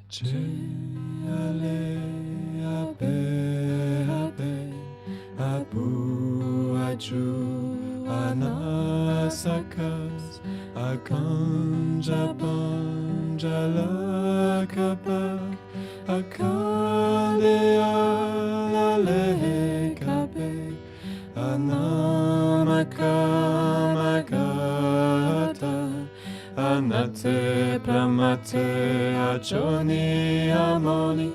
Ache ale abe abe abu aju anasakas akanja panjala kabak akale alale kabak anamakamagata anate pramate achoni amoni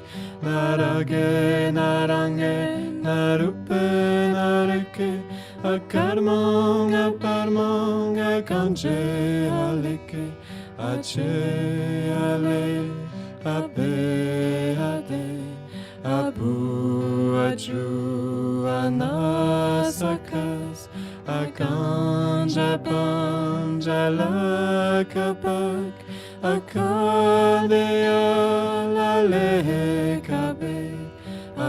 narage narange narupe nareke akarmonga parmonga kanje aleke ache ale abe ade abu aju anasakas akanja panjala kabak akadea lale kabe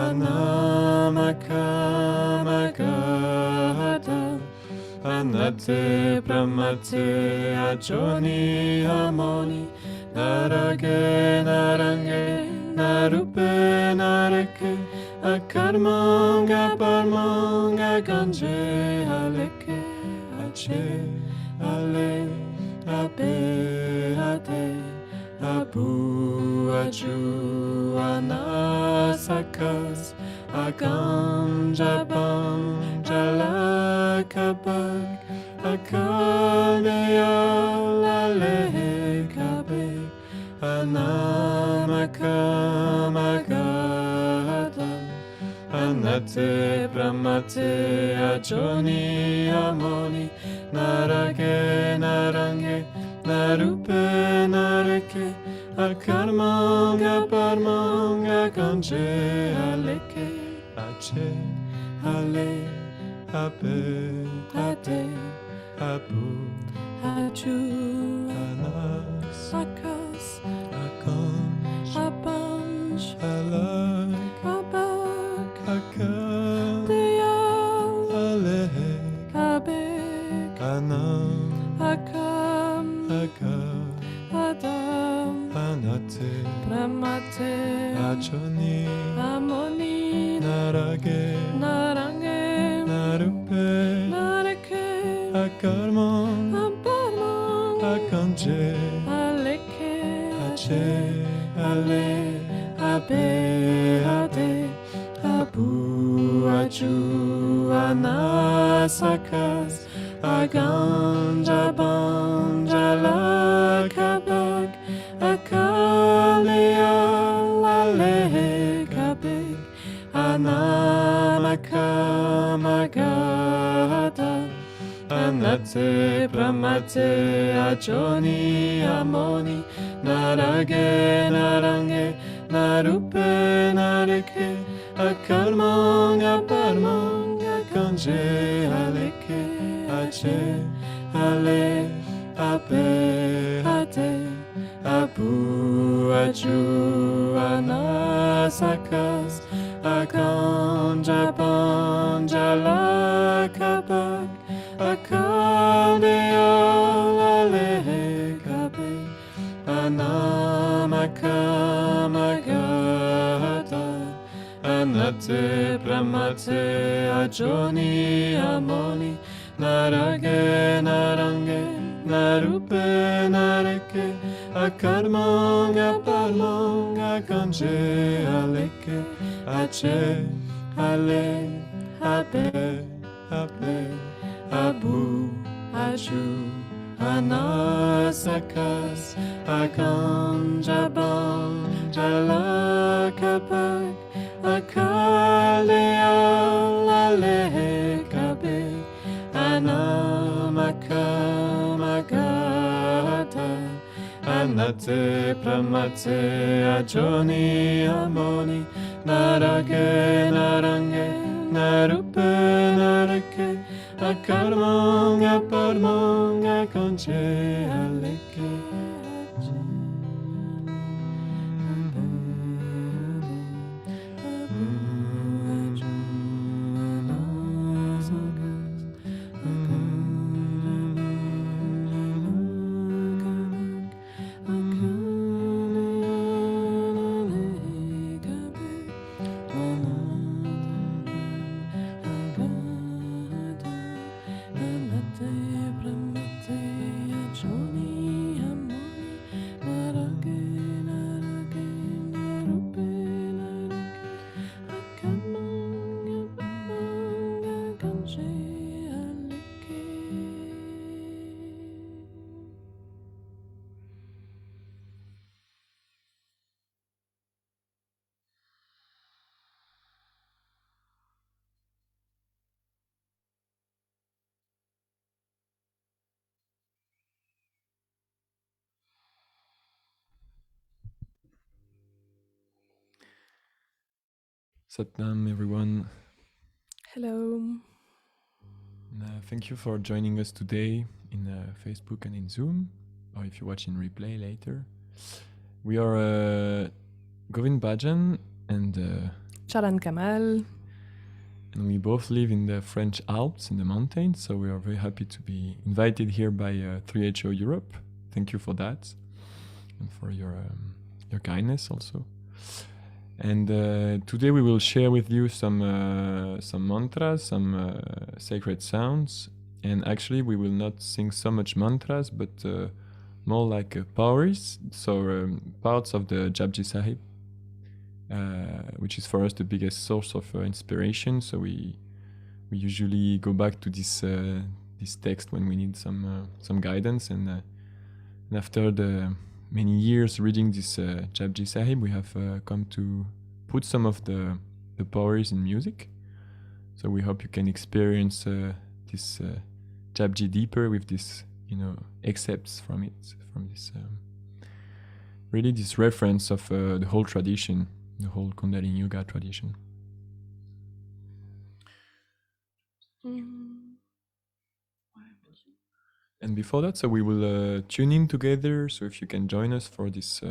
anamakamagata anate pramate achoni amoni narage narange narupe nareke akarmonga parmonga kanje aleke ache ale abe ade abu aju anasakas akanja panjala kabak akadea lale kabe anamakamagata anate pramate achoni amoni narage narange narupe nareke akarmonga parmonga kanje aleke ache ale abe ade abu aju anasakas akanj abanj alak kabak akadea aleke kabek anam akam adam anate pramate achoni amoni narage narange narupe nareke akarmon aparmong akanje aleke ache ale abe ade abu aju anasakas aganja banjala kabak akalea lale kabek anamakamagata anate pramate achoni amoni narage narange narupe nareke akarmonga parmonga kanje aleke ache ale abe ade abu aju anasakas akanja panjala kabak akadea lale kabe anamakamagata anate pramate achoni amoni narage narange narupe nareke akarmonga parmonga kanje aleke ache ale abe abe abu aju anasakas akanja banjala kabak akalea lale kabe anamakamagata anate pramate achoni amoni narage narange narupe nareke akarmonga parmonga kanje aleke Satnam, everyone. Hello. Thank you for joining us today in Facebook and in Zoom, or if you watch in replay later. We are Govind Bhajan and Charan Kamal. and we both live in the French Alps in the mountains, so we are very happy to be invited here by 3HO Europe. Thank you for that, and for your kindness also. And today we will share with you some mantras, some sacred sounds. And actually, we will not sing so much mantras, but more like powers, so parts of the Japji Sahib, which is for us the biggest source of inspiration. So we usually go back to this text when we need some guidance. And after the many years reading this Japji Sahib, we have come to put some of the powers in music. So we hope you can experience this Japji deeper with this, excerpts from it, from this really this reference of the whole tradition, the whole Kundalini Yoga tradition. And before that, so we will tune in together. So if you can join us for this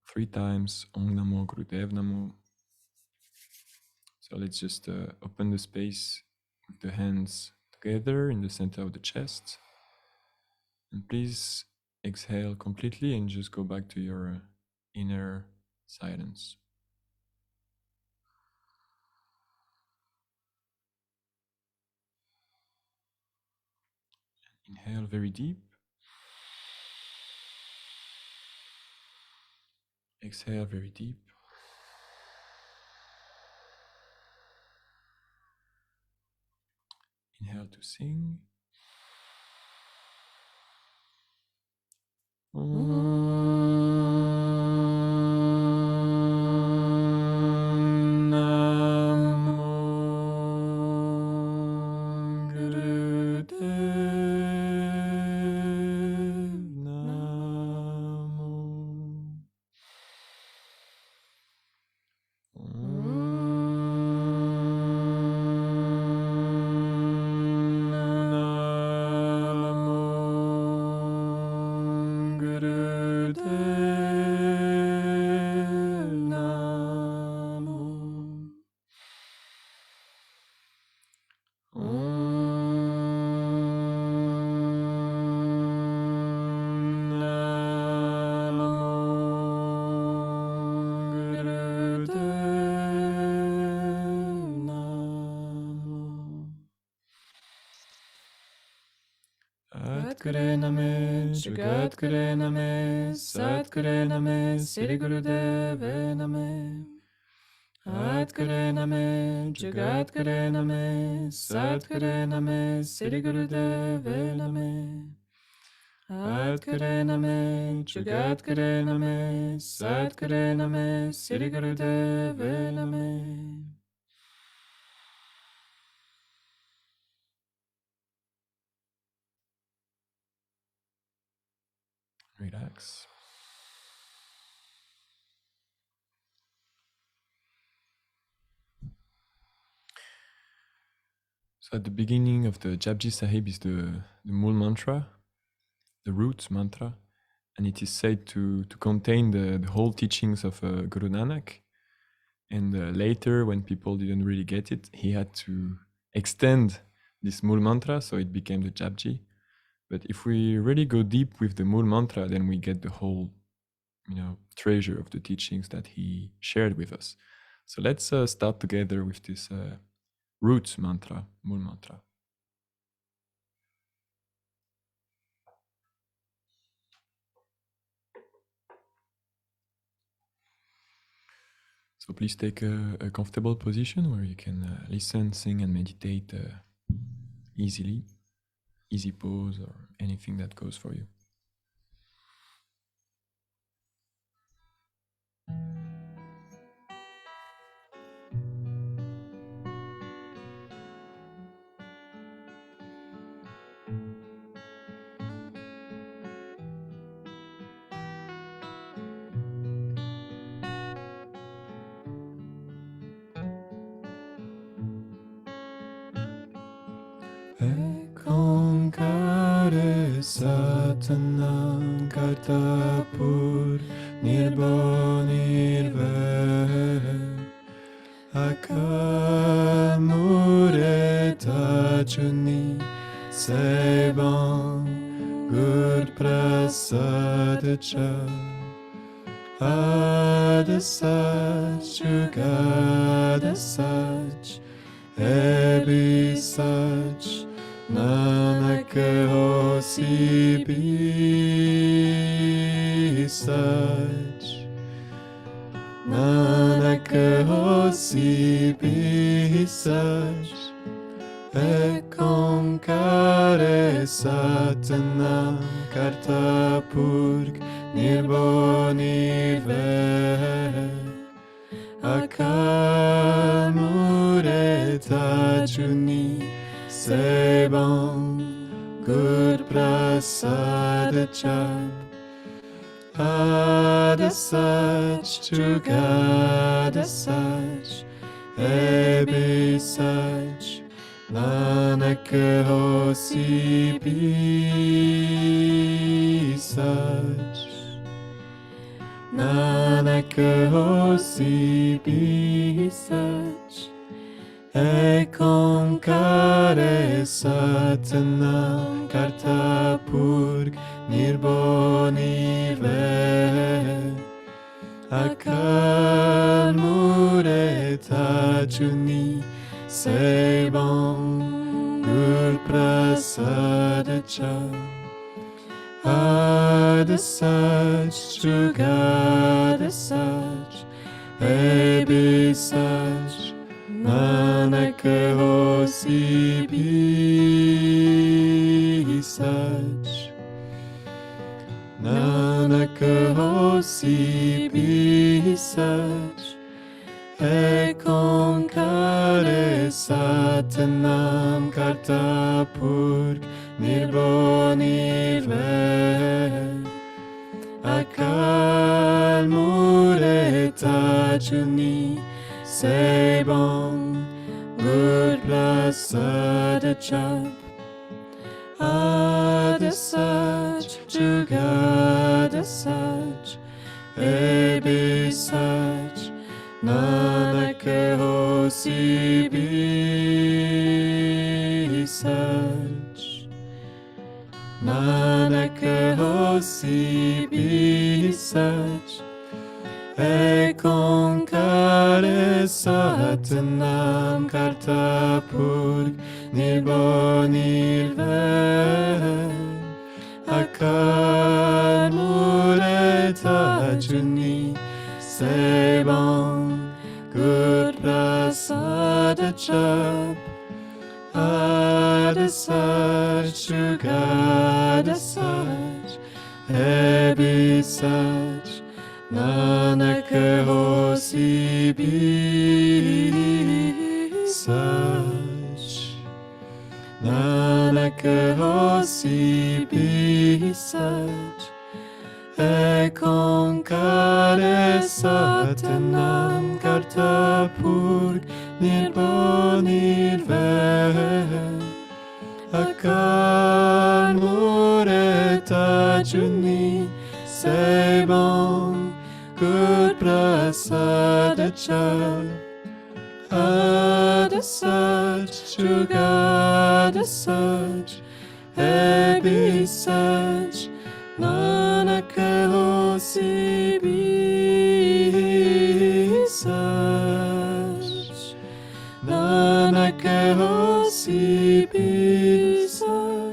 3 times Om Namo Gurudev Namo. So let's just open the space with the hands together in the center of the chest. And please exhale completely and just go back to your inner silence. Inhale very deep. Exhale very deep. Inhale to sing. Satguru Name, Jagadguru Name, Satguru Name, Sri Gurudev Name. Satguru Name, Jagadguru Name, Satguru Name, Sri Gurudev Name. Satguru Name, Jagadguru Name, Satguru Name, Sri Gurudev Name. Relax. So at the beginning of the Japji Sahib is the Mool mantra, the root mantra, and it is said to contain the whole teachings of Guru Nanak. And later, when people didn't really get it, he had to extend this Mool mantra, so it became the Japji. But if we really go deep with the Mool mantra, then we get the whole, treasure of the teachings that he shared with us. So let's start together with this root mantra, Mool mantra. So please take a comfortable position where you can listen, sing, and meditate easily. Easy pose or anything that goes for you. e concare Satanam Kartapur Nirbonirve Akamure Tajuni Sebam Gur Prasadacha Adasach Jugadasach Ebisach Nanak Hosi Bisach Nanak Hosi Bisach E concare Satanam Kartapurg Nirbonirve Akamure Tajuni Sebam Gur Prasadacha Adasach Jugadasach Ebisach Nanak Hosi Bisach Nanak Hosi Bisach E concare Satanam Kartapurg Nirbonirve Akamure Tajuni Sebam Gur Prasadacha Adasach Jugadasach Ebisach Nanak Hosi Bisach Nanak Hosi Bisach E concare Satanam Kartapurg Nirbonirve Akalmure Tajuni Sebam Gur Prasadacha Adasach Jugadasach Ebisach Nanak Hosi Bisach Nanak Hosi Bisach E concare Satanam Kartapurg Nirbonirve Akamure Tajuni Sebam Gur Prasadacha Adasach Jugadasach Ebisach Nanak Hosi Bisach Nanak Hosi Bisach E concare Satanam Kartapurg Nirbonirve Akamure Tajuni Sebam Gur Prasadacha Adasach Jugadasach Ebisach Nanak Hosi Bisach Nanak Hosi Bisach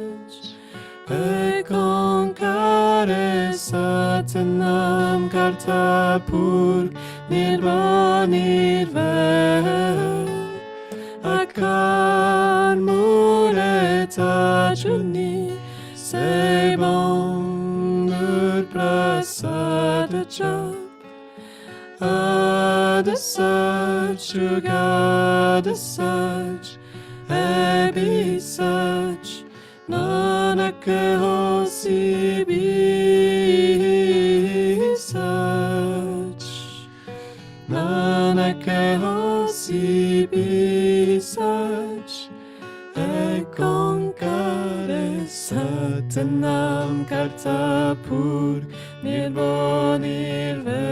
E concare Satanam Kartapurg Nirbonirve Akamure Tajuni Sebam Gur Prasadacha Adasach Jugadasach Ebisach Nanak Hosi Bisach Nanak Hosi Bisach E Satanam karta pur nirbo nirve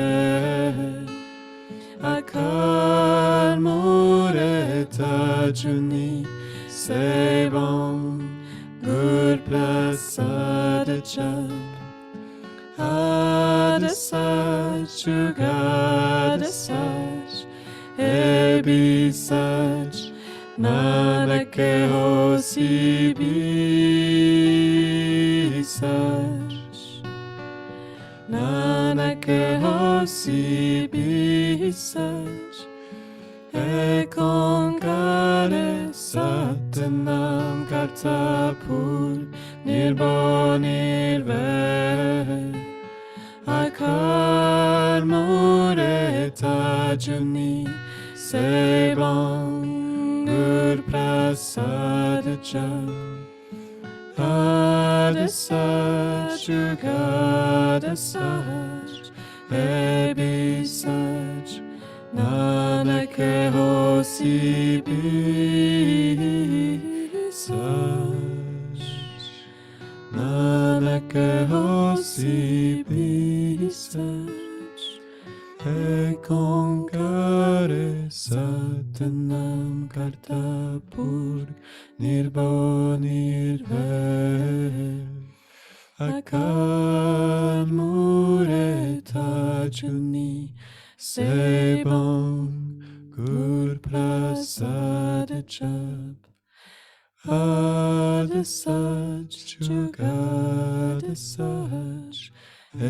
Akar mureta juni sebam gur prasad chap Adasaj jugadasaj ebisaj Nanak hosi bisaj Nanak hosi bisaj Ekonkare satanam kartapur nirbo nirve Akar mureta juni sebam Gur prasad jap Adasaj jugadasaj ebisaj Nanak hosi bisaj Nanak hosi bisaj Ekonkare satanam kartapur nirbo nirve Akar mureta juni sebam gur prasad jap Adasaj jugadasaj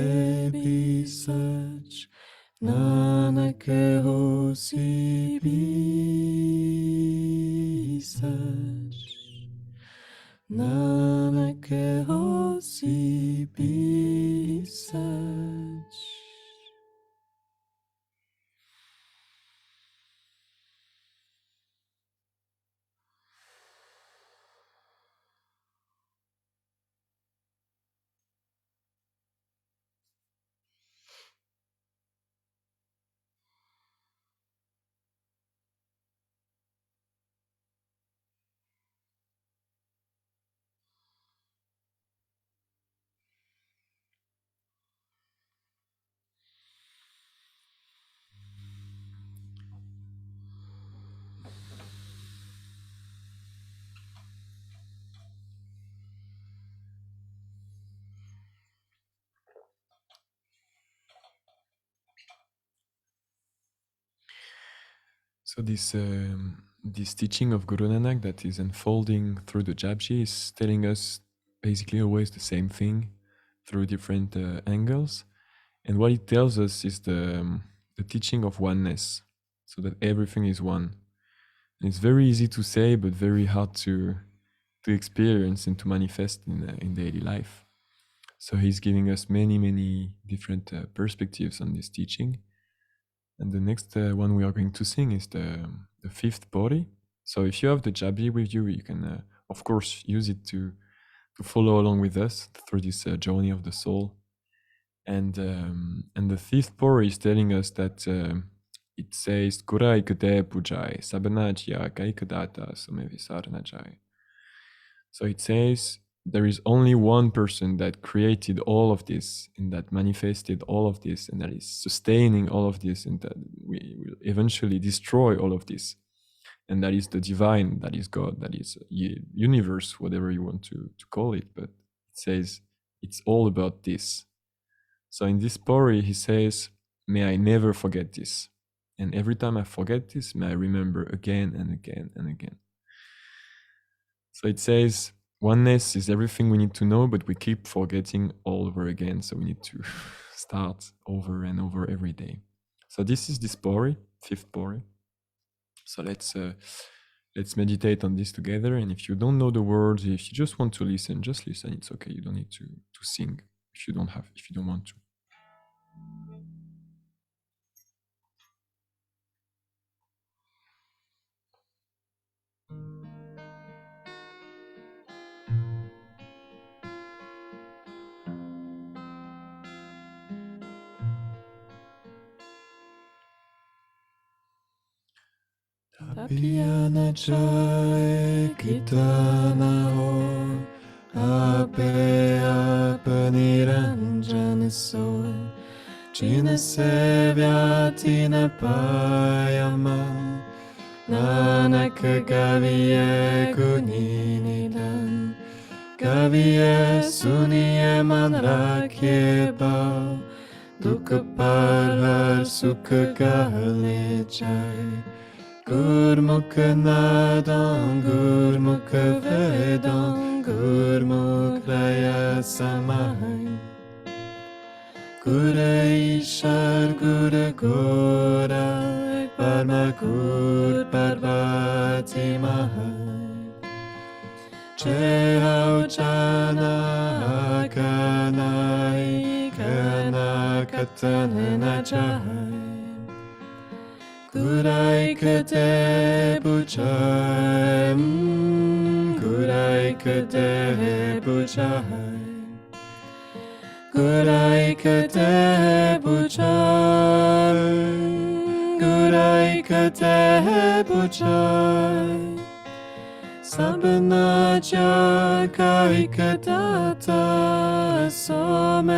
ebisaj Nanak hosi bisaj Nanak hosi bisaj So this teaching of Guru Nanak that is unfolding through the Japji is telling us basically always the same thing through different angles, and what it tells us is the teaching of oneness, so that everything is one. And it's very easy to say, but very hard to experience and to manifest in daily life. So he's giving us many different perspectives on this teaching. And the next one we are going to sing is the fifth body. So if you have the Jabi with you, you can, of course, use it to follow along with us through this journey of the soul. And the fifth pori is telling us that it says Kurai Kute Pujai Sabanajya Kaikadata Sumevisarnajai. So it says there is only one person that created all of this and that manifested all of this and that is sustaining all of this and that we will eventually destroy all of this. And that is the divine, that is God, that is universe, whatever you want to call it. But it says it's all about this. So in this pori, he says, may I never forget this. And every time I forget this, may I remember again and again and again. So it says, oneness is everything we need to know, but we keep forgetting all over again. So we need to start over and over every day. So this is this pori, fifth pori. So let's meditate on this together. And if you don't know the words, if you just want to listen, just listen. It's okay. You don't need to sing if you don't want to. Tapiyana jai kitana ho soul. China Sevyatina Payaman Nanak Gaviye Guninidan Gaviye Suniye Man Rakhe Bhav Dukha Parhar Sukha Gale Jai Gurmukh Nadan Gurmukh Vedan Gurmukh Raya Samai Gura Ishar Gura Gora Parma Gur Parvati Mahai Chehau Chana Kanai Kana Katana Jai Gurai Kate Buchai Gurai Kate Buchai Gurai Kate Buchai Gurai Kate Buchai Sabanaja Kaikadata Some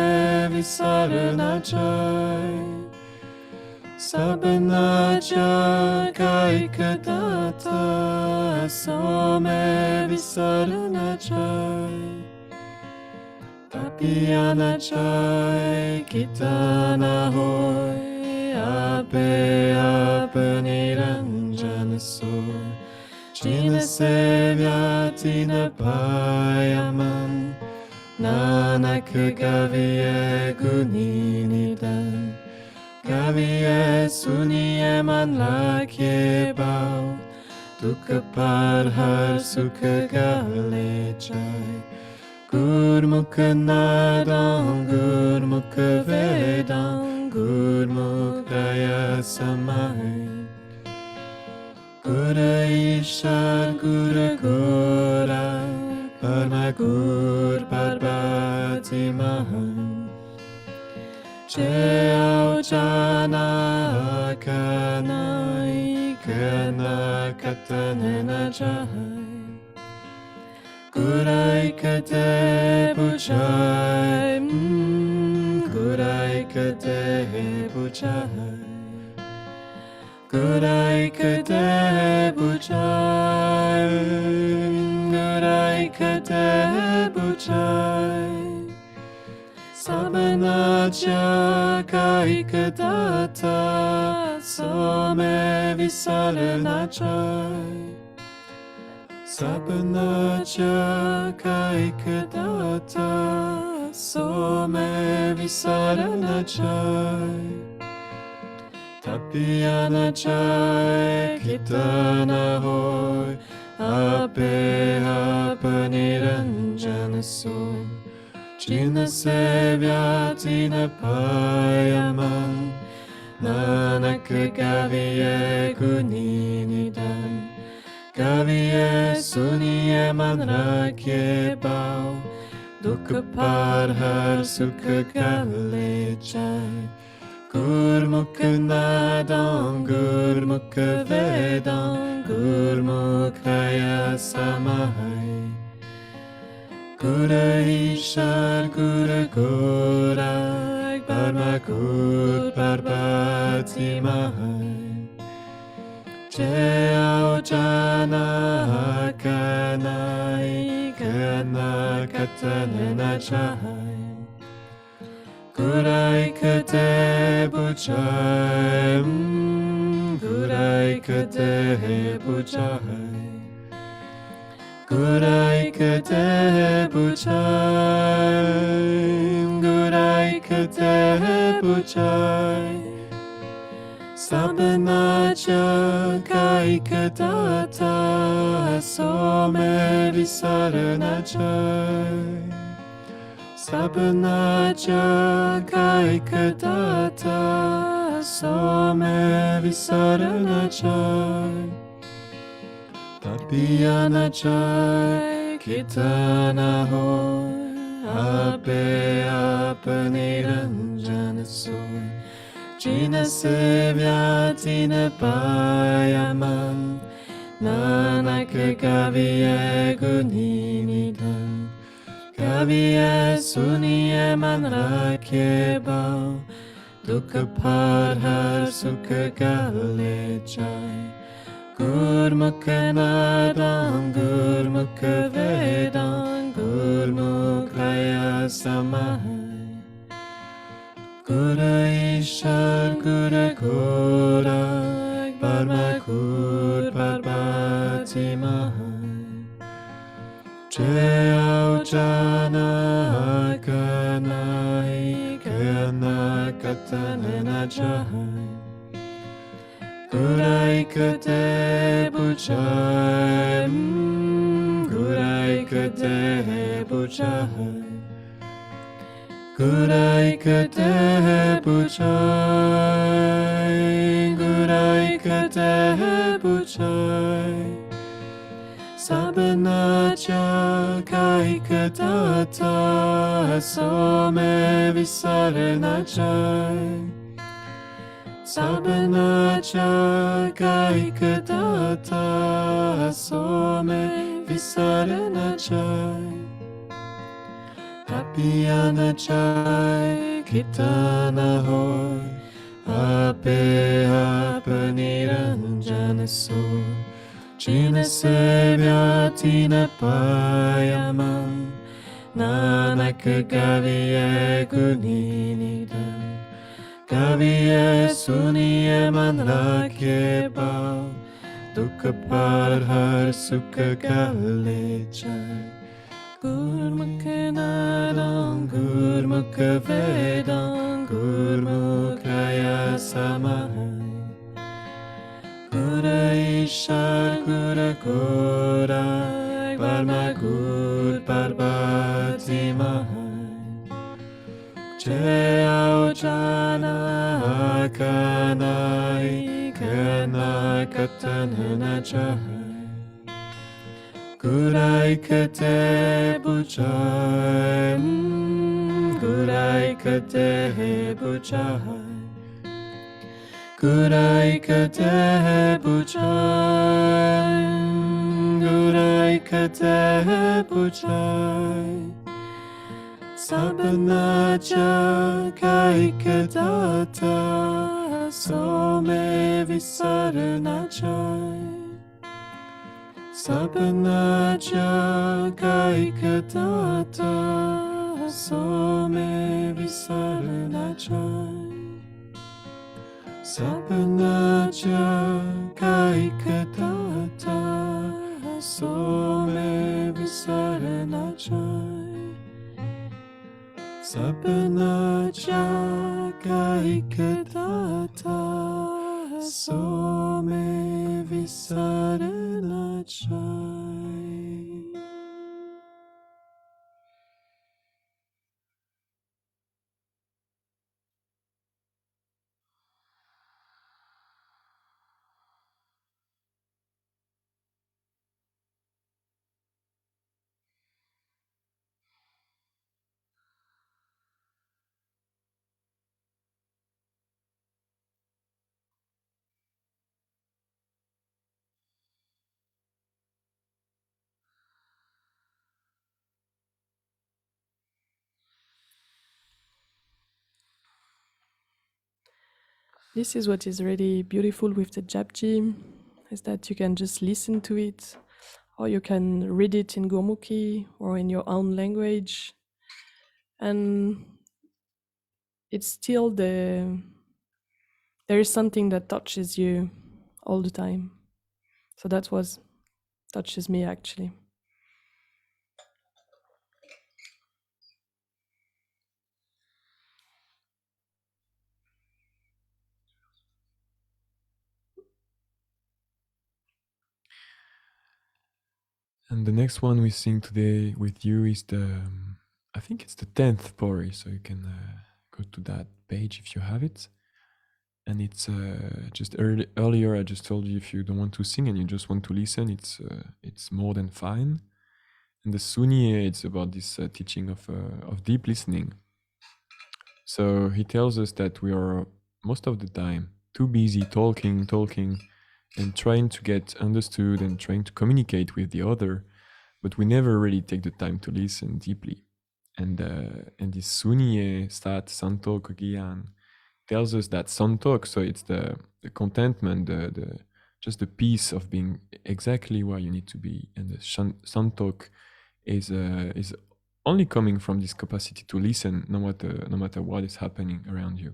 Visarana Jai Sabanaja Kaikadata Some Visarana Jai Tapiyana Jai Kitana Hoy Ape Ape Niranjana Soy China Sevyatina Payaman Nanak Gaviye Guninidan Gaviye Suniye Man Lakhe Bhav Dukha Parhar Sukha Gale Jai Gurmukh Nadan Gurmukh Vedan Gurmukh Raya Samai Gura Ishar Gura Gora Parma Gur Parvati Mahai Chehau Chana Kanai Kana Katana Jai Gurai Kate Buchai Gurai Kate Buchai Gurai Kate Buchai Gurai Kate Buchai Sabanaja Kaikadata Some Visarana Jai Sabanaja Kaikadata Some Visarana Jai Tapiyana Jai Kitana Hoy Ape Ape Niranjana Soy China Sevyatina Payaman Nanak Gaviye Guninidan Gaviye Suniye Man Rakhe Bhav Dukha Parhar Sukha Gale Jai Gurmukh Nadan Gurmukh Vedan Gurmukh Raya Samai Gura Ishar Gura Gora Parma Gur Parvati Mahai Chehau Chana Kanai Kana Katana Jai Gurai Kate Buchai Gurai Kate Buchai Gurai Kate Buchai Gurai Kate Buchai Sabanaja Kaikadata Some Visarana Jai Sabanaja Kaikadata Some Visarana Jai Tapiyana Jai Kitana Hoy Ape Ape Niranjana Soy China Sevyatina Payaman Nanak Gaviye Guninidan Kaviye suniye man rakhe bao, dukha par har sukha gale jai. Gurmukh nadam, Gurmukh vedam, Gurmukhraya samahai. Gura Ishar, Gura Gora, Parma Gur, Parvati Mahai. Jaya Jana Kanai, Kana Katana Jahai. Gurai Kate Bujai, Gurai Kate Bujai. Gurai Kate Bujai, Gurai Kate Bujai. Sabanacha Kaikatata Some Visaranachai. Sabanacha Kaikatata Some Visaranachai. Apiyana chai kitana hoy, ape apaniranjana soy. China sevya tina payaman, nanak gaviye guninidam. Gaviye suniye man rakhe bao, dukha par har sukha gale jai. Gurmukh nadam, Gurmukh vedam, Gurmukhraya samahai. Gura Ishar, Gura Gora, Parma Gur, Parvati Mahai. Jaya Jana Kanai, Kana Katana Jahai. Gurai Kate Bujai, Gurai Kate Bujai. Gurai Kate Bujai, Gurai Kate Bujai. Sabanacha Kaikatata Some Visaranachai. Sabanacha Kaikatata Some Visaranachai. Sabanacha Kaikatata Some Visaranachai. Sabanacha Kaikatata Some Visaranachai. This is what is really beautiful with the Japji, is that you can just listen to it, or you can read it in Gurmukhi or in your own language, and it's still there is something that touches you all the time. So that's what touches me actually. And the next one we sing today with you is I think it's the 10th Pori, so you can go to that page if you have it. And it's just earlier I just told you if you don't want to sing and you just want to listen, it's more than fine. And the Sunni, it's about this teaching of deep listening. So he tells us that we are most of the time too busy talking, and trying to get understood and trying to communicate with the other, but we never really take the time to listen deeply. And this Sunye Sat Santok Gyan tells us that Santok, so it's the contentment, the just the peace of being exactly where you need to be, and the Santok is only coming from this capacity to listen, no matter what is happening around you.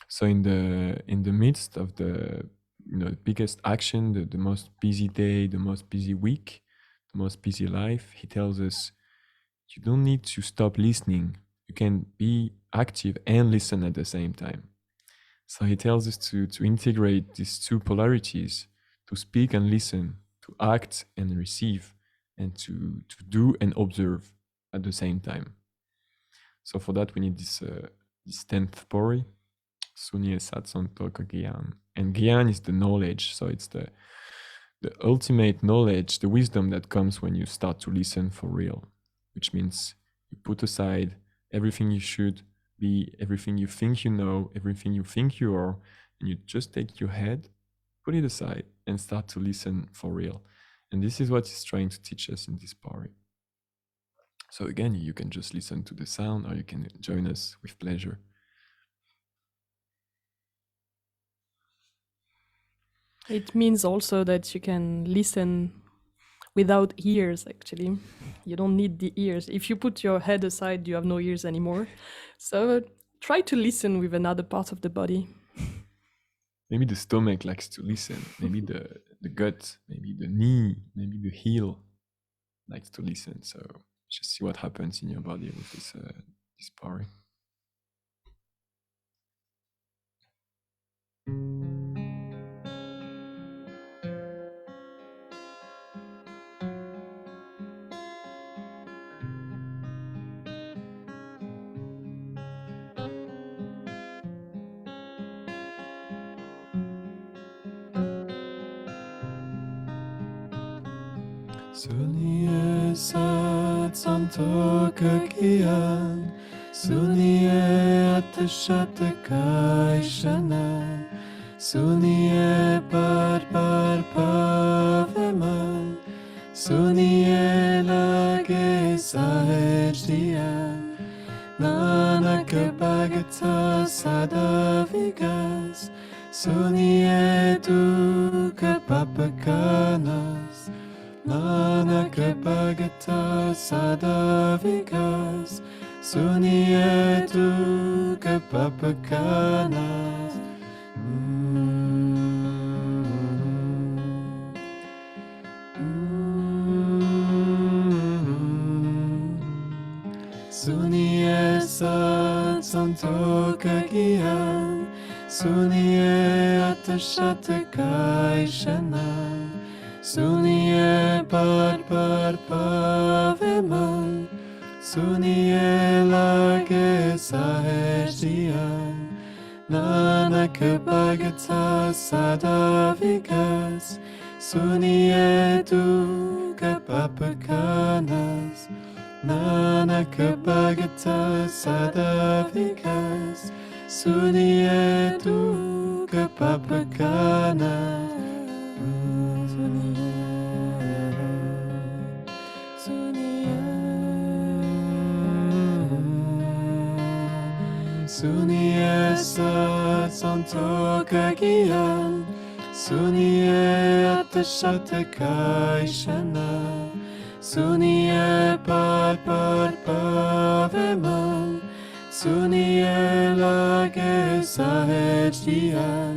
So in the midst of the biggest action, the most busy day, the most busy week, the most busy life, he tells us you don't need to stop listening. You can be active and listen at the same time. So he tells us to integrate these two polarities, to speak and listen, to act and receive, and to do and observe at the same time. So for that we need this 10th pori, Sunye Satsantok Gyan. And Gyan is the knowledge, so it's the ultimate knowledge, the wisdom that comes when you start to listen for real, which means you put aside everything you should be, everything you think you know, everything you think you are, and you just take your head, put it aside, and start to listen for real. And this is what he's trying to teach us in this pari. So again, you can just listen to the sound, or you can join us with pleasure. It means also that you can listen without ears, actually. You don't need the ears. If you put your head aside, you have no ears anymore. So try to listen with another part of the body. Maybe the stomach likes to listen. Maybe the gut, maybe the knee, maybe the heel likes to listen. So just see what happens in your body with this pari. Sunye Sat Santok Gyan, Sunye Atashatakay Shanan, Sunye Par Paveman, Sunye Lage Sahejdian, Nanak Bhagata Sadavigas, Sunye Duka Papakanas, Nanak Bhagata Sadavikas, Sunye Duka Papakanas. Sunye Sat Santok Gyan, Sunye Atashatakay Shanan, Sunye Par Paveman, Sunye Lage Sahejdian, Nanak Bhagata Sadavikas, Sunye Duka Papakanas, Nanak Bhagata Sadavikas, Sunye Duka Papakanas. Sunye Sat Santok Gyan, Sunye Atashatakay Shanan, Sunye Par Paveman, Sunye Lage Sahejdian,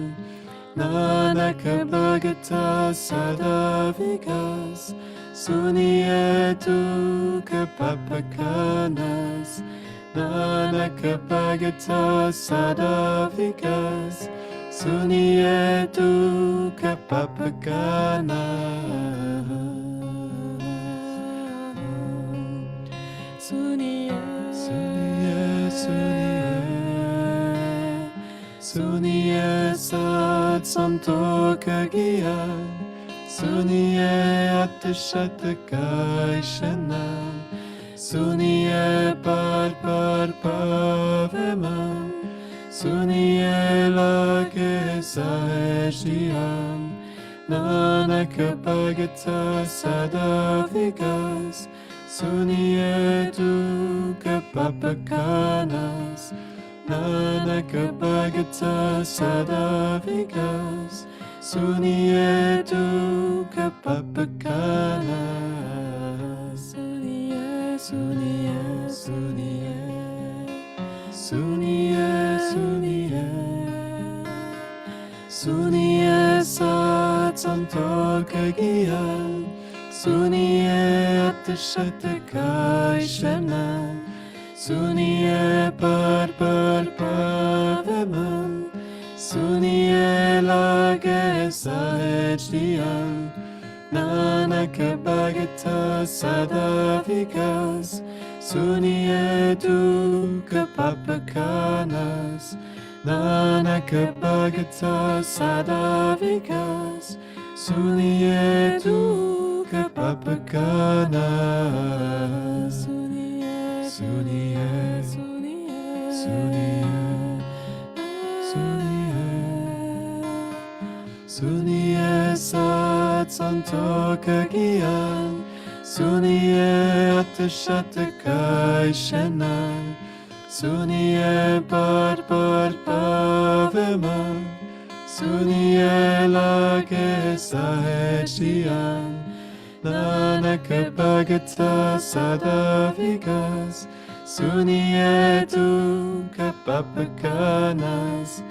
Nanak Bhagata Sadavikas, Sunye Duka Papakanas, Nanak Bhagata Sadavikas, Sunye Duka Papakanas. Sunye Sat Santok Gyan, Sunye Atashatakay Shanan, Sunye Par Paveman, Sunye Lage Sahejdian, Nanak Bhagata Sadavikas, Sunye Duka kapapakanas, Nanaka Bhagata Sadavikas, Sunietu kapapakanas, Sunie, Sunie, Sunie, Sunie, Sunie, Sunie Sat Santo Kagiyan, Sunie Atashatakai Shana, Sunie par paveman, Sunie lage sahedian, Nanaka Bhagata Sadavikas, Sunie du kapapakanas, Nanaka Bhagata Sadavikas, Sunie du kapapakanas, Sunie, Sunie, Sunie, Sunie Sat Santo Kagiyan, Sunie Atashatakai Shenan, Sunie par paveman, Sunie lage sahedian, Nanaka Bhagata Sadavikas, Sunie du kapapakanas,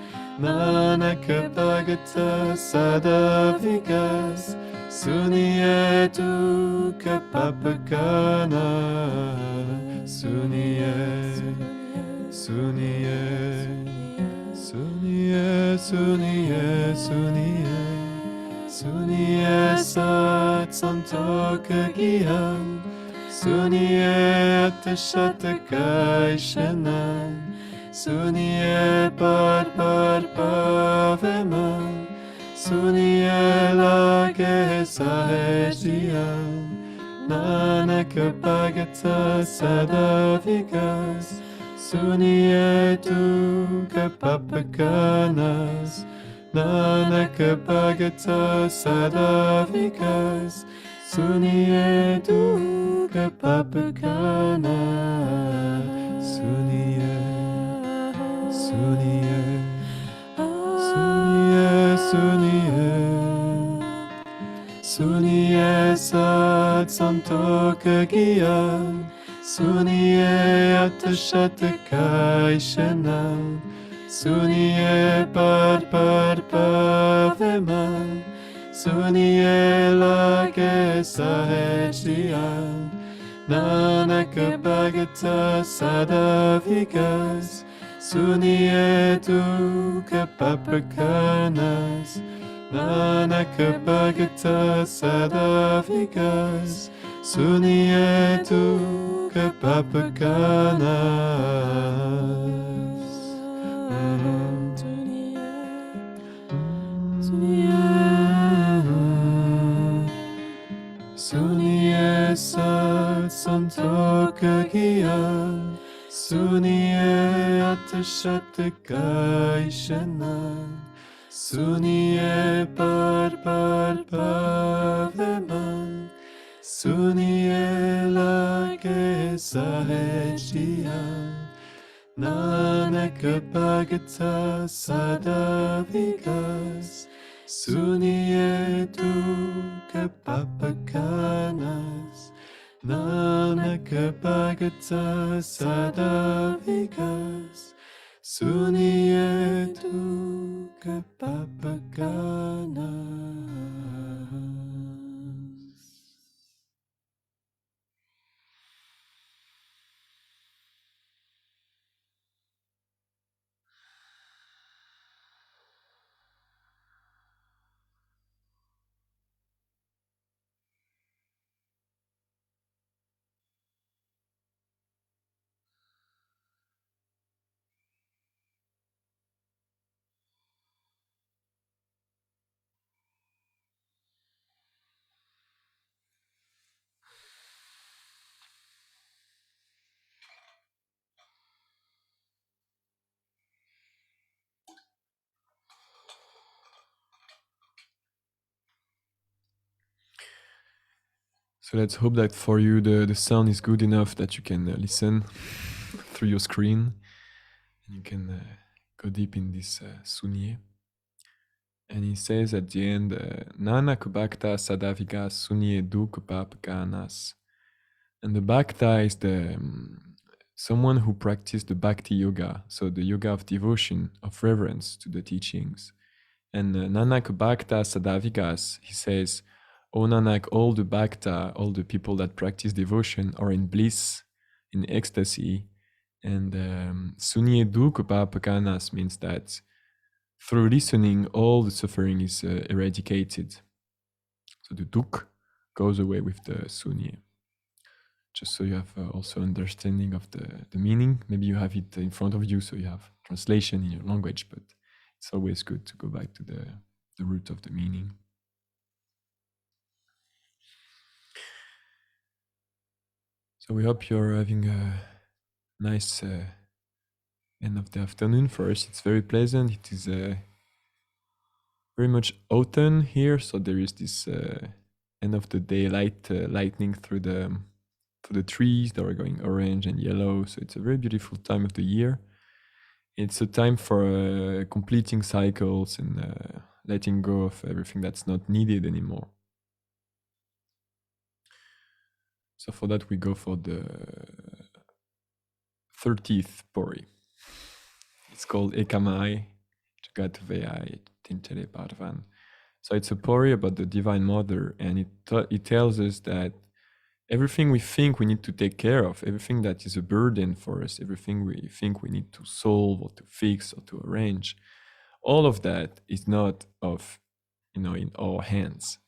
Nanaka Bhagata Sadavikas, Sunie du kapapakanas, Sunie, Sunie, Sunie, Sunie, Sunie, Sunie Sat Santo Kagiyan, Sunie Atashatakai Shenan, Sunie par paveman, Sunie lage sahedian, Nanaka Bhagata Sadavikas, Sunie du kapapakanas, Nanaka Bhagata Sadavikas, Sunie du kapapakanas, Sunie, Sunie, Sunie, Sunie Sat Santo Kagiyan, Sunie Atashatakai Shenan, Sunie par paveman, Sunie lage sahedian, Nanaka Bhagata Sadavikas, Sunie du kapapakanas, Nanaka Bhagata Sadavikas, Sunie du kapapakanas. Sunie Sat Santo Kagiyan, Sunie Atashatakai Shenan, Sunie par paveman, Sunie lage sahedian, Nanaka Bhagata Sadavikas, Sunie du kapapakanas, Nanaka Bhagata Sadavikas, Sunie du kapapakanas. So let's hope that for you the sound is good enough that you can listen. through your screen, and you can go deep in this sunye. And he says at the end, Nanak Bhakta Sadaviga Sunye Duk Pap Ganas. And the Bhakta is the someone who practiced the Bhakti Yoga, so the yoga of devotion, of reverence to the teachings. And Nanak Bhakta Sadavigas, he says, O Nanak, all the Bhakta, all the people that practice devotion are in bliss, in ecstasy. And Sunye Duk Pap Ganas means that through listening, all the suffering is eradicated. So the duk goes away with the sunye. Just so you have also understanding of the meaning. Maybe you have it in front of you, so you have translation in your language, but it's always good to go back to the root of the meaning. So we hope you're having a nice end of the afternoon. For us, it's very pleasant. It is very much autumn here, so there is this end of the day lightning through the trees that are going orange and yellow. So it's a very beautiful time of the year. It's a time for completing cycles and letting go of everything that's not needed anymore. So for that, we go for the 30th pori. It's called Ekamai Jagatveai Tintere Parvan. So it's a pori about the Divine Mother, and it tells us that everything we think we need to take care of, everything that is a burden for us, everything we think we need to solve or to fix or to arrange, all of that is not in our hands.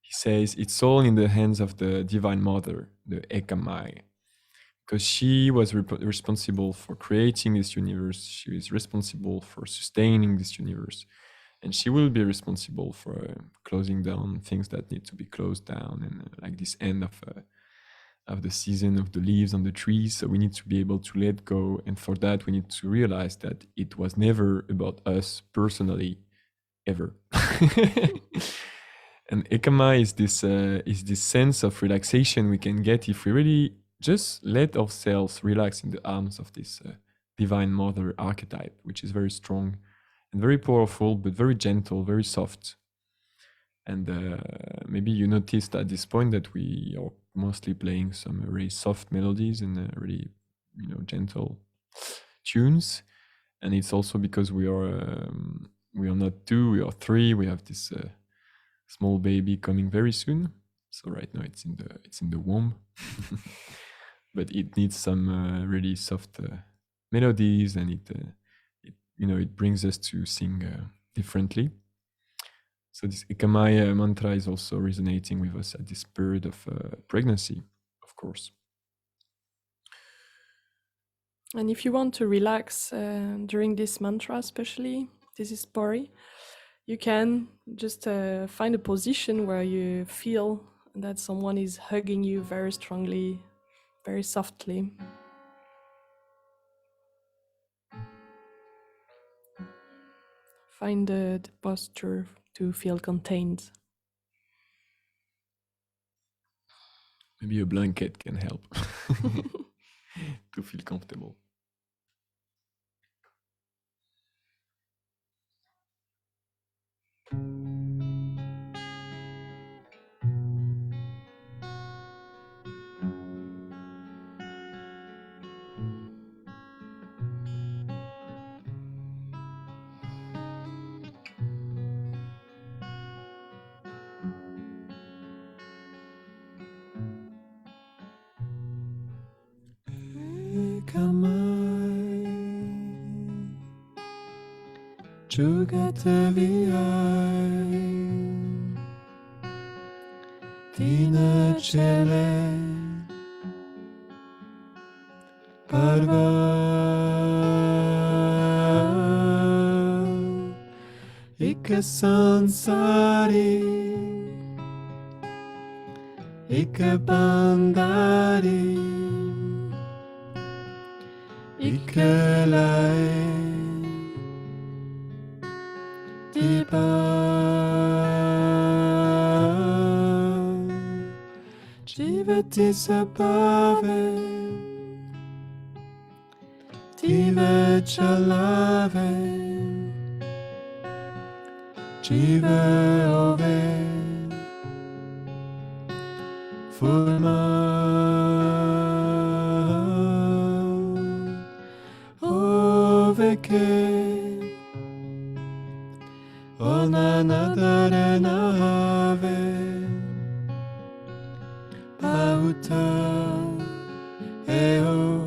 He says it's all in the hands of the Divine Mother, the Ekamai, because she was responsible for creating this universe. She is responsible for sustaining this universe, and she will be responsible for closing down things that need to be closed down, and like this end of the season of the leaves on the trees. So we need to be able to let go, and for that we need to realize that it was never about us personally, ever. And Ekama is this sense of relaxation we can get if we really just let ourselves relax in the arms of this Divine Mother archetype, which is very strong and very powerful, but very gentle, very soft. And maybe you noticed at this point that we are mostly playing some really soft melodies and really, gentle tunes. And it's also because we are not two, we are three. We have this small baby coming very soon. So right now it's in the womb, but it needs some really soft melodies, and it brings us to sing differently. So this Ekamaya mantra is also resonating with us at this period of pregnancy, of course. And if you want to relax during this mantra, especially, this is Pori, you can just find a position where you feel that someone is hugging you very strongly, very softly. Find the posture to feel contained. Maybe a blanket can help to feel comfortable. Sansari Ik bandari Ik lai Dipa Jivati Sapave Tive chalave, Chive ove, Furma, Oveke, Onanadare nahave, Pauta, Eo,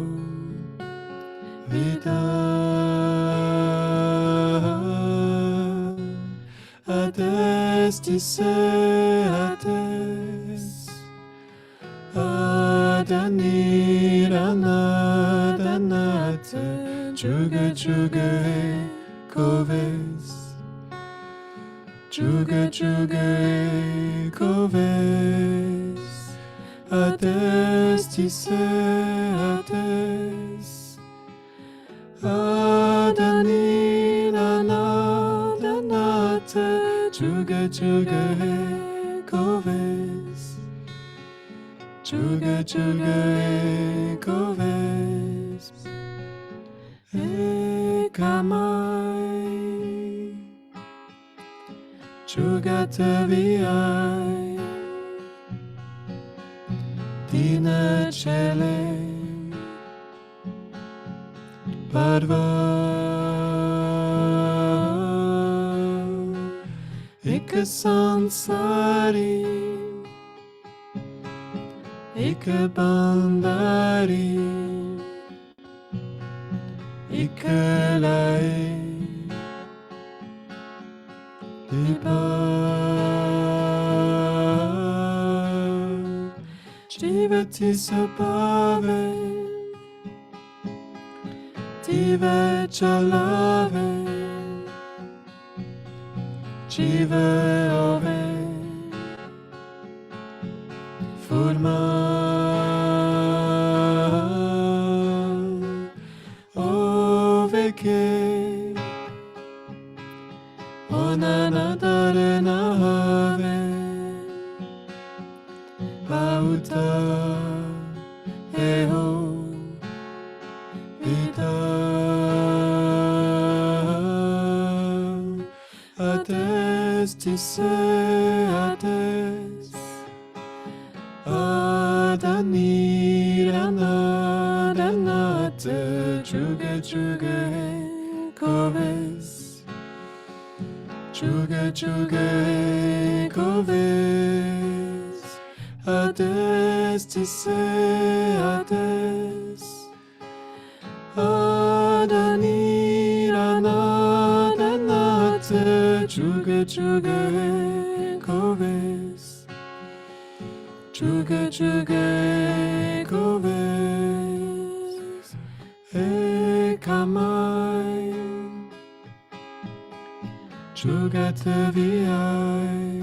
Vida, Adestise, Ades, Adaniradanate, Juga Juga Koves, Juga Juga Koves, Adestise, Ades, Adaniradanate, Juga Juga Koves, Juga Juga Koves, Ekamai, Juga Taviai, Tina Chele, Padva, Ika Sansari, Ika Bandari, Ika Lai, Diba, Jivati Sabave, Tive Chalave, Chive Ove, Furma, Oveke, Onanadare nahave, Pauta, Eho, Vida, Adestise, Ades, Adaniradanate, Juga Juga Koves, Juga Juga Koves, Adestise, Ades, Adaniradanate, Juga Juga Koves, Juga Juga Koves, Ekamai, Juga Taviai,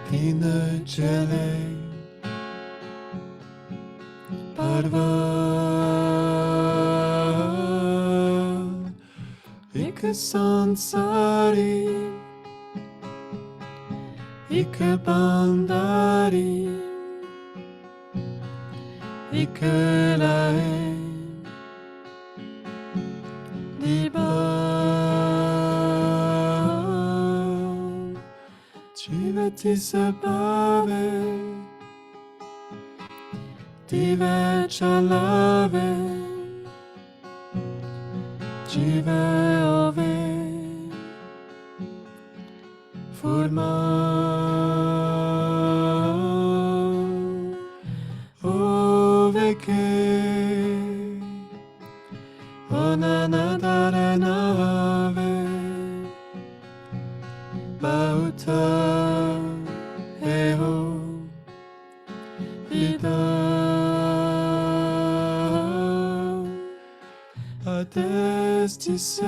Tina Chele, Padva, Ika Sansari, Ika Bandari, Ika Lai, Diba, Jivati Sabave, Tive Chalave, Chive Ove, Furma, Oveke, Onanadare nahave, Pauta, Eho, Vida, Adestise,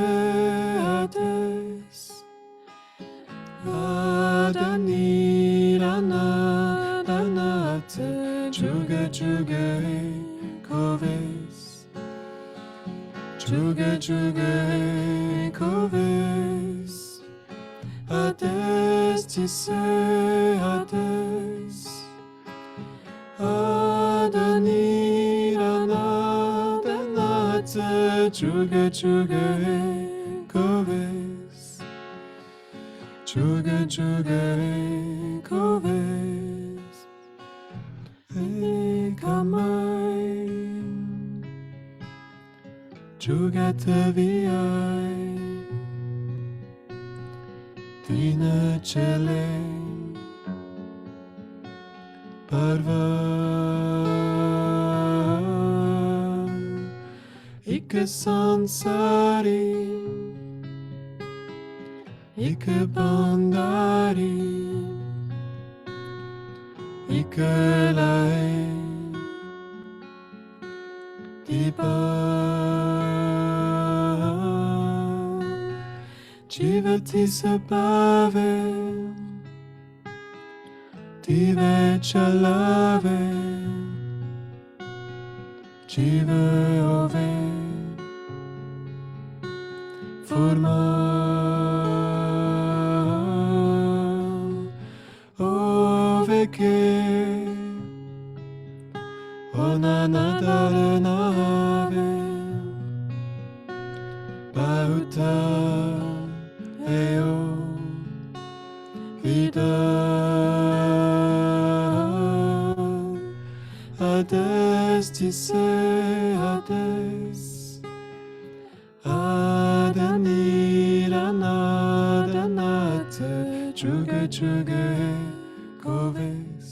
Ades, Adaniradanate, Juga Juga Koves, Juga Juga Koves, Adestise, Ades, Adaniradanate, Ate Chuga Chuga e Koves Chuga Chuga e Koves E Kamai Chuga Te Viai Tina Chele Parva Ike Sansari Ike Bandari Ike Lai Diba Chivati Sabave Tive Chalave Chive Ove Forma Ove Ke Onanadare Nave Bauta Eo Vida Hades Tise Hades Adanira Nadanate Chuga Chuga Koves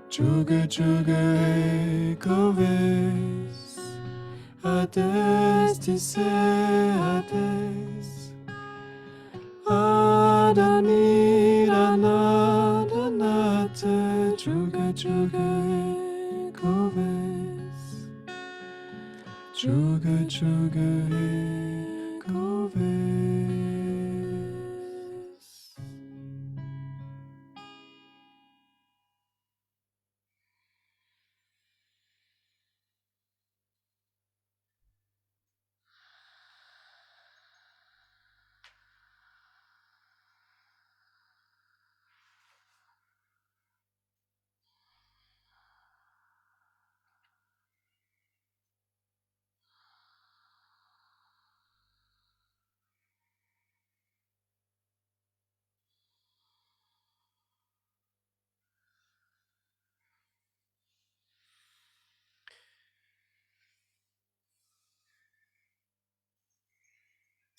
Chuga Chuga Koves Hades Tise Hades Adanira Nadanate Chuga Chuga Koves Chuga Chuga Koves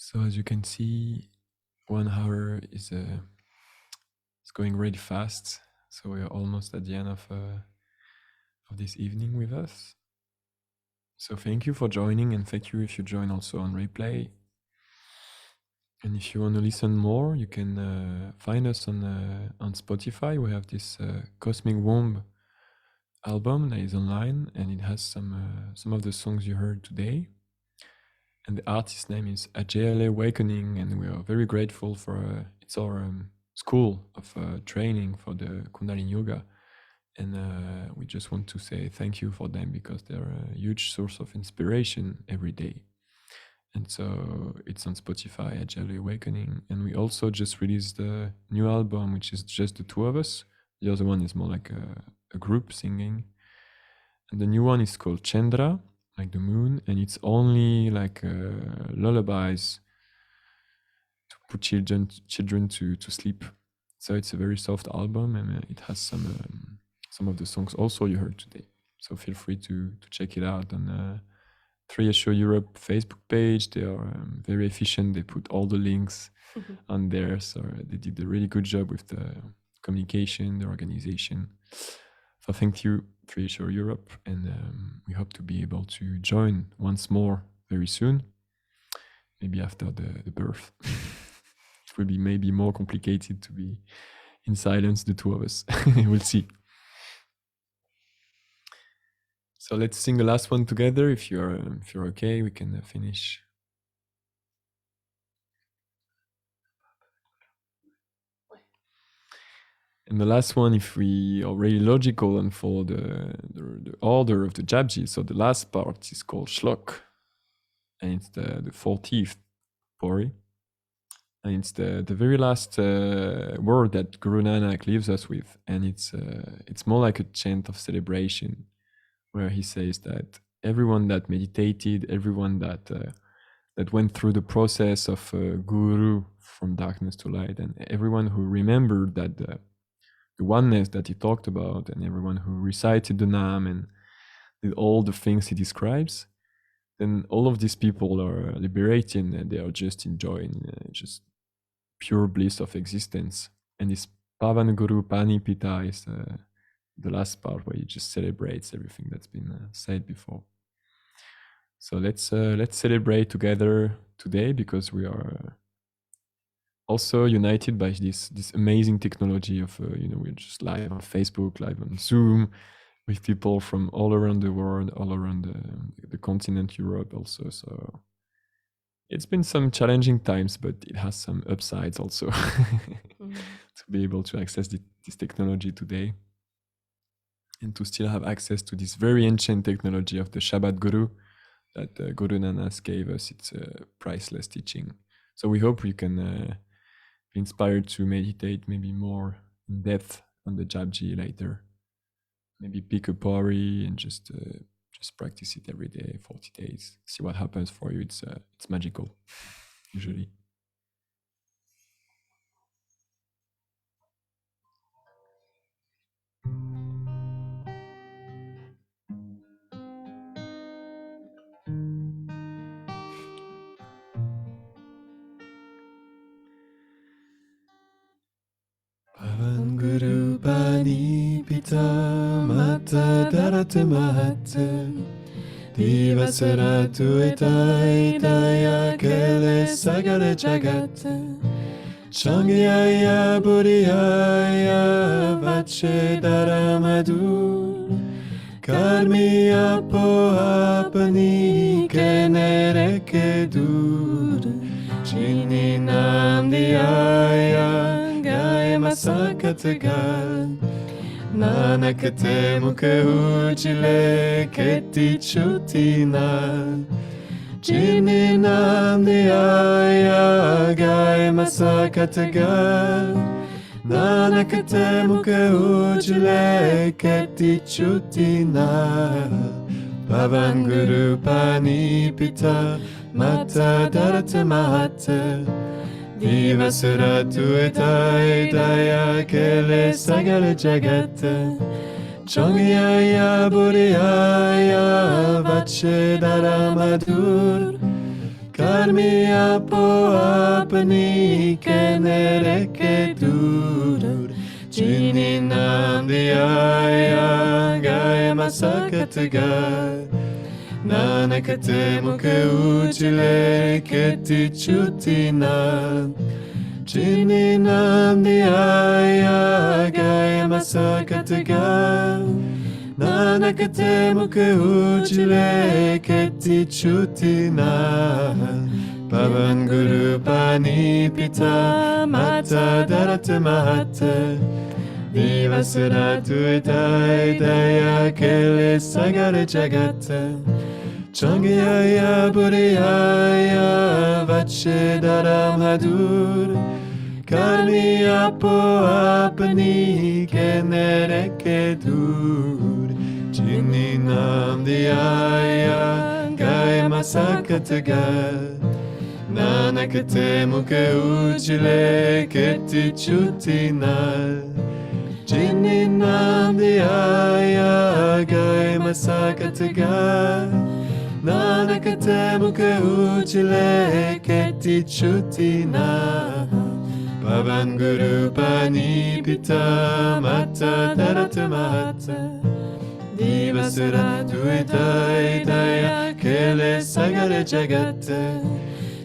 So as you can see, 1 hour is it's going really fast. So we are almost at the end of this evening with us. So thank you for joining, and thank you if you join also on replay. And if you want to listen more, you can find us on Spotify. We have this Cosmic Womb album that is online, and it has some of the songs you heard today. And the artist's name is Ajayale Awakening, and we are very grateful for it's our school of training for the Kundalini Yoga. And we just want to say thank you for them, because they're a huge source of inspiration every day. And so it's on Spotify, Ajayale Awakening. And we also just released a new album, which is just the two of us. The other one is more like a group singing. And the new one is called Chandra, like the moon, and it's only like lullabies to put children to sleep. So it's a very soft album, and it has some of the songs also you heard today. So feel free to check it out on 3SO Europe Facebook page. They are very efficient. They put all the links on there, so they did a really good job with the communication, the organization. So thank you, 3SO Europe, and we hope to be able to join once more very soon, maybe after the birth. It will be maybe more complicated to be in silence, the two of us. We'll see. So let's sing the last one together. If you're okay, we can finish. And the last one, if we are really logical and follow the order of the Japji, so the last part is called Shlok, and it's the 14th Pori, and it's the very last word that Guru Nanak leaves us with, and it's more like a chant of celebration, where he says that everyone that meditated, everyone that that went through the process of guru from darkness to light, and everyone who remembered that the oneness that he talked about, and everyone who recited the Nam and did all the things he describes, then all of these people are liberated and they are just enjoying just pure bliss of existence. And this Pavan Guru Pani Pita is the last part where he just celebrates everything that's been said before. So let's celebrate together today, because we are also united by this amazing technology of we're just live on Facebook, live on Zoom, with people from all around the world, all around the continent, Europe also. So it's been some challenging times, but it has some upsides also to be able to access this technology today, and to still have access to this very ancient technology of the Shabbat Guru that Guru Nanak gave us. It's a priceless teaching. So we hope you can be inspired to meditate maybe more in depth on the Japji later. Maybe pick a pori and just practice it every day, 40 days. See what happens for you. It's magical, usually. Pavan Guru Pani Pita Mata Dharata Mahata Divasaratu Etai Daya Kele Sagala Jagata Changyaya Buddhiyaya Vache Dharamadu Karmi Apo Apani Kenereke Dur Chini Nam Diyaya Gaya Masakatagal Nanakate Mukahujile Keti Chutina Chini Nam Diyaya Gaya Masakatagal Nanakate Mukahujile Keti Chutina Pavan Guru Pani Pita Mata Dharata Mahata Divasaratu Etai Daya Kele Sagala Jagata Changyaya Buddhiyaya Vache Dharamadur Karmi Apo Apani Kenereke Dur Chini Nam Diyaya Gaya Masakataga Nanakate Mukha Ujile Keti Chutina Chini Nam Diyaya Gaya Masakataga Nanakate Mukha Ujile Keti Chutina Pavan Guru Pani Pita Mata Dharata Mahata Divasaratu Etai Daya Kele Sagara Jagata Changyaya Buddhiyaya Vache Dharamhadur Karmi Apo Apani Kenereke Dur Chini Nam Diyaya Gaya Masakataga Nanakate Mukha Ujile Keti Chutina Chini Nam Diyaya Gaya Masakataga Nanakate Mukha Ujile Keti Chutina Pavan Guru Pani Pita Mata Dharata Mahata Divasaratu Etai Daya Kele Sagara Jagata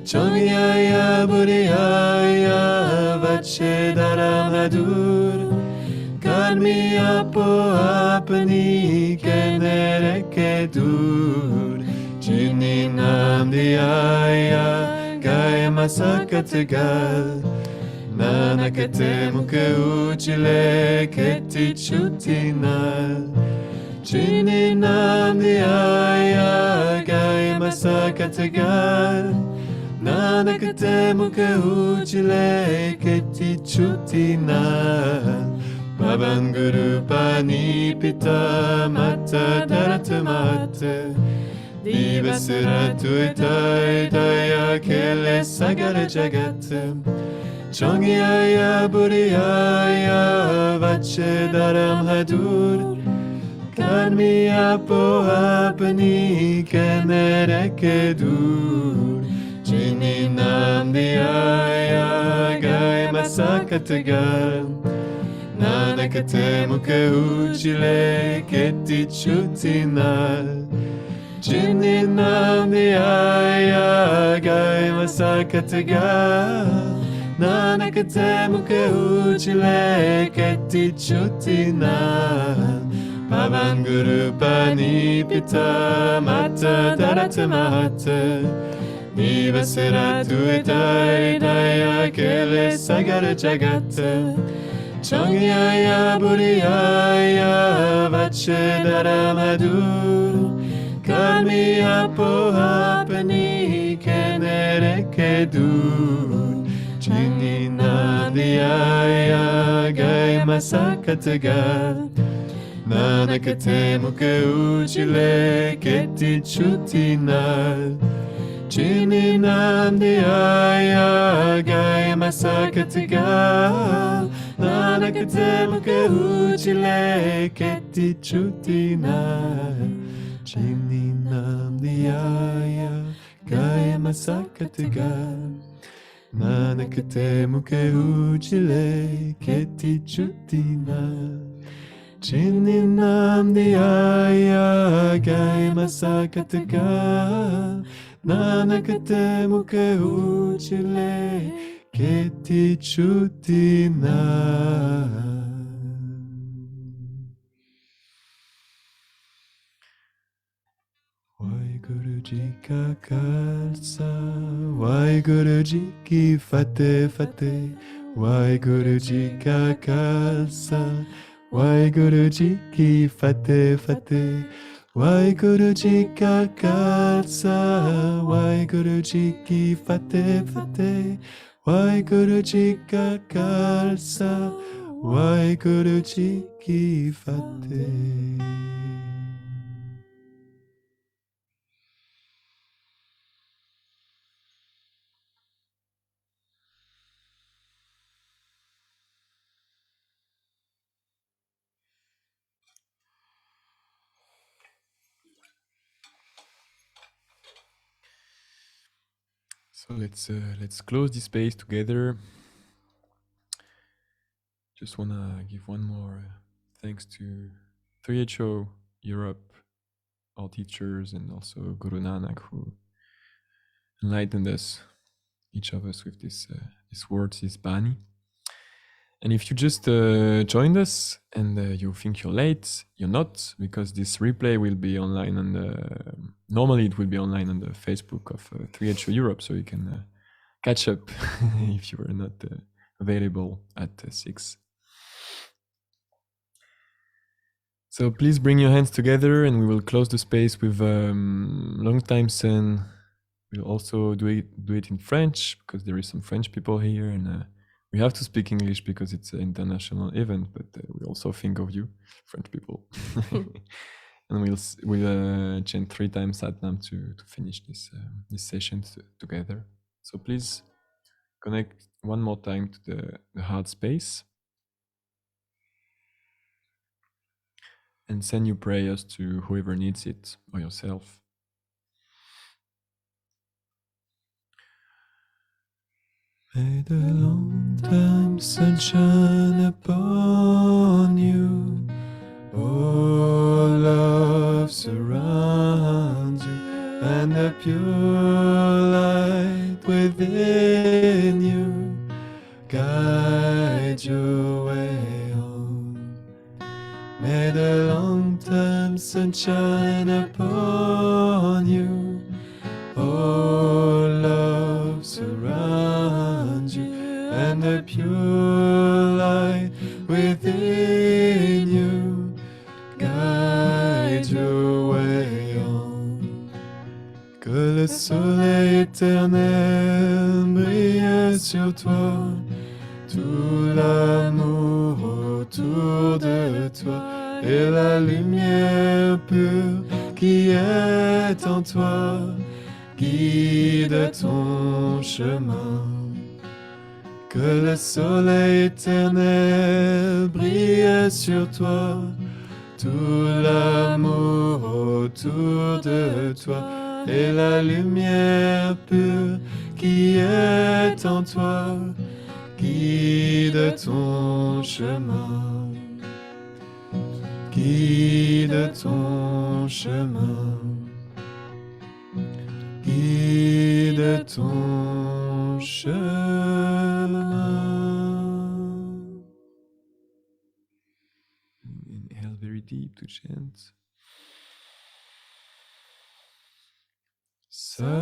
Changyaya Buddhiyaya Vache Dharamhadur Karmi Apo Apani Kenereke Dur Chini Nam Diyaya Gaya Masakataga Nanakate Mukha Ujile Keti Chutina Chini Nam Diyaya Gaya Masakataga Nanakate Mukha Ujile Keti Chutina Pavan Guru Pani Pita Mata Dharata Mahata Divasiratuitai daya kele sagare jagat Chongyaya buriyaya vache daram hadur Karmi apo apni kenere dur Chini nam diyaya gai masakatagal Nanakate muke ujile keti chutinal Chini nam diyaya gai masakatagal Nanakate muke ujile keti chutinal Pavan Guru Pani Pita Mata Darata Mahata Divasiratu Itai Daya Kele Sagara Jagata Chongyaya Buriyaya Vache Daramadur Karmi Apo Hapani Kenere Kedur Chini Nandiyaya Gai Masakataga Nanakate muke ujile keti chutinal Chini nandiyaya gai masakatigal Nanakate muke ujile keti chutinal Chini nandiyaya gai masakatigal Nanakate muke ujile keti chutinal Chini nam diyaya gai masakataga Nanakate muke ujile keti chutina Waheguru Ji ka khalsa Waheguru Ji ki fateh fateh Waheguru Ji ka khalsa Waheguru Ji ki fateh fateh Waheguru Ji ka khalsa Waheguru Ji ki fateh fateh Waheguru Ji ka khalsa Waheguru Ji ki fateh So let's close this space together. Just wanna give one more thanks to 3HO Europe, all teachers, and also Guru Nanak who enlightened us, each of us, with this words, this Bani. And if you just joined us and you think you're late, you're not, because this replay will be online on the. Normally, it will be online on the Facebook of 3HO Europe, so you can catch up if you were not available at 6. So please bring your hands together, and we will close the space with long time Sen. We'll also do it in French because there is some French people here, and we have to speak English because it's an international event. But we also think of you, French people, and we'll chant 3 times Satnam to finish this session together. So please connect one more time to the heart space. And send your prayers to whoever needs it or yourself. May the long-time sun shine upon you. Oh, love surrounds you, and the pure light within you guide your way home. May the long-time sun shine upon you. Oh, love surrounds you, and the pure light within you guide your way on. Que le soleil éternel brille sur toi, tout l'amour autour de toi, et la lumière pure qui qui est en toi, guide ton chemin. Que le soleil éternel brille sur toi, tout l'amour autour de toi, et la lumière pure qui est en toi, guide ton chemin, guide ton chemin, guide ton chemin. Inhale very deep to chant. Satnam.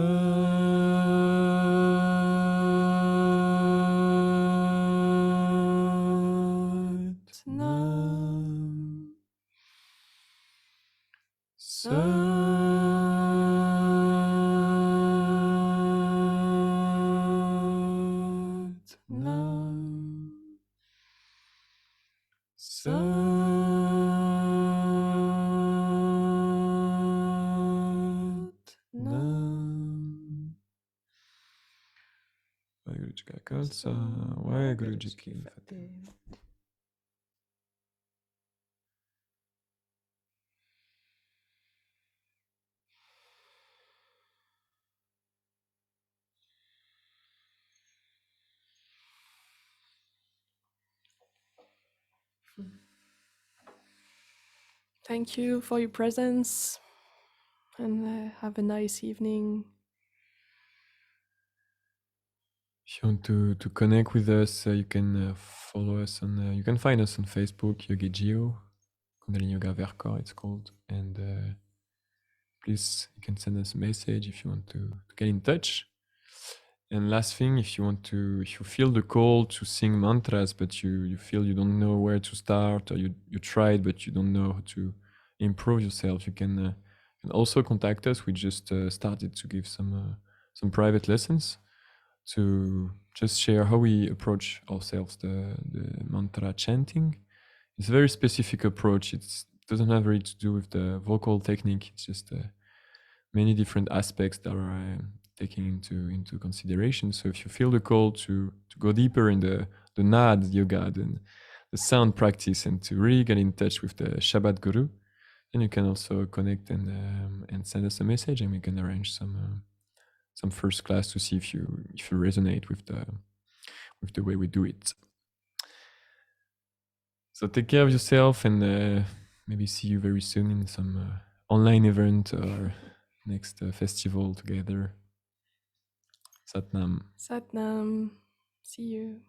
Satnam. Satnam. Waheguru ji का खालसा वाहेगुरु जी की फतेह. Thank you for your presence and have a nice evening. If you want to connect with us, you can follow us on. You can find us on Facebook, Yogi Geo, Kundalini Yoga Verkor, it's called. And please, you can send us a message if you want to get in touch. And last thing, if you feel the call to sing mantras, but you feel you don't know where to start, or you tried but you don't know how to improve yourself, you can also contact us. We just started to give some private lessons to just share how we approach ourselves the mantra chanting. It's a very specific approach. It doesn't have really to do with the vocal technique. It's just many different aspects that are taking into consideration. So if you feel the call to go deeper in the nad yoga, the sound practice, and to really get in touch with the Shabbat Guru, then you can also connect and send us a message, and we can arrange some first class to see if you resonate with the way we do it. So take care of yourself, and maybe see you very soon in some online event or next festival together. Satnam. Satnam. See you.